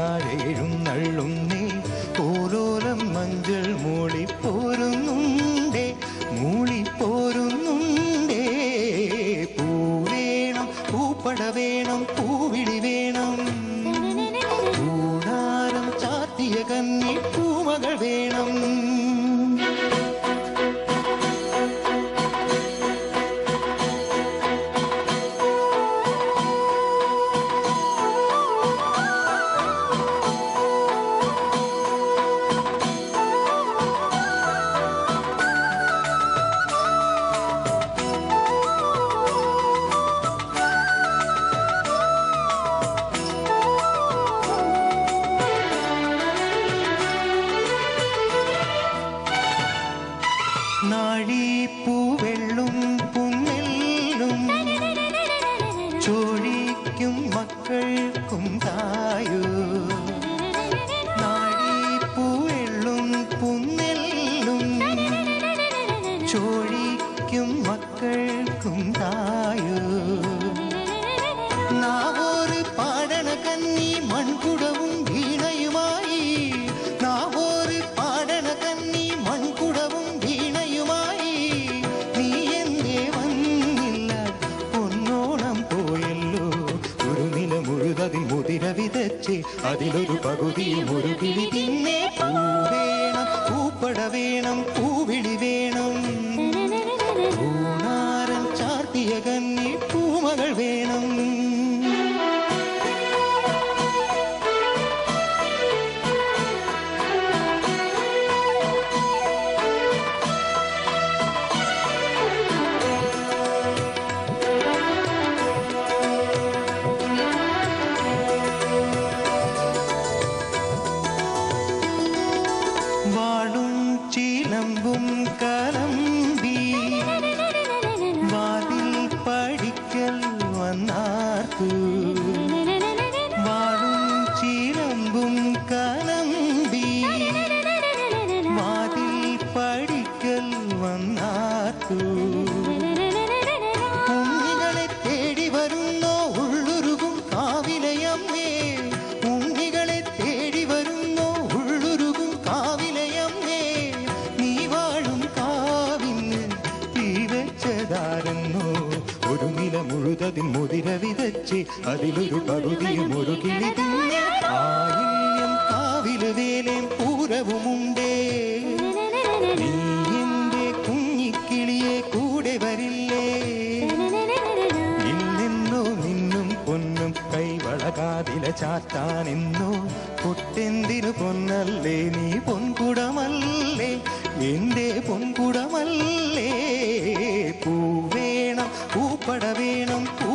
താഴെ എഴുന്നള്ളുന്നേ ഓലോലം മഞ്ചൾ മൂളിപ്പോരുന്നുണ്ടേ മൂളിപ്പോരുന്നുണ്ടേ. പൂ വേണം പൂപ്പട വേണം പൂവിളി വേണം പൂണാരം ചാത്തിയ കന്നി പൂമകൾ വേണം. നാഴിപ്പൂവെള്ളും പുന്നെല്ലും ചോഴിക്കും മക്കൾക്കും തായോ. നാഴിപ്പൂവെള്ളും പുന്നെല്ലും ചോഴിക്കും മക്കൾക്കും തായോ. നാവോറ് പാടണ കന്നി മൺകുടവും വീണയുമായി നാവോറ് പാടണ കന്നി മൺകുടവും വീണയുമായി. നീ എന്തേ വന്നില്ല പൊന്നോണം പോയല്ലോ. ഒരു നില മുഴുതതിൽ മുതിര വിതച്ച് അതിലൊരു പകുതിയും ഒരു കിളി തിന്നെ. പൂ വേണം പൂപ്പട വേണം പൂവിളി വേണം പൂണാരം ചാർത്തിയ കന്നി പൂമകൾ വേണം. വാളും ചിലമ്പും കലമ്പി വാതിൽ പടിക്കൽ വന്നാർക്കു. വാളും ചിലമ്പും കലമ്പി വാതിൽ പടിക്കൽ വന്നാർക്കു. ഉണ്ണികളെ തേടി വരുന്നോ ഉള്ളുരുകും കാവിലയമ്മേ. ഉണ്ണികളെ തേടി വരുന്നോ ഉള്ളുരുകും കാവിലയമ്മേ. നീ വാഴും കാവിന് തീ വെച്ചതാരെന്നോ. ഒരു നില മുഴുതതിൽ മുതിര വിതച്ച് അതിലൊരു പകുതിയും ഒരു കിളി തിന്നെ. ആയില്യം കാവില് വേലേം പൂരവുമുണ്ടേ. നീ എന്റെ കുഞ്ഞിക്കിളിയെ കൂടെ വരില്ലേ. ഇല്ലെന്നോ നിന്നും പൊന്നും കൈവളകാതില ചാത്താനെന്നോ. പൊട്ടെന്തിനു പൊന്നല്ലേ നീ പൊൻകുടമല്ലേ എന്റെ പൊൻകുടമല്ലേ. പൂ വേണം പൂപ്പട വേണം പൂ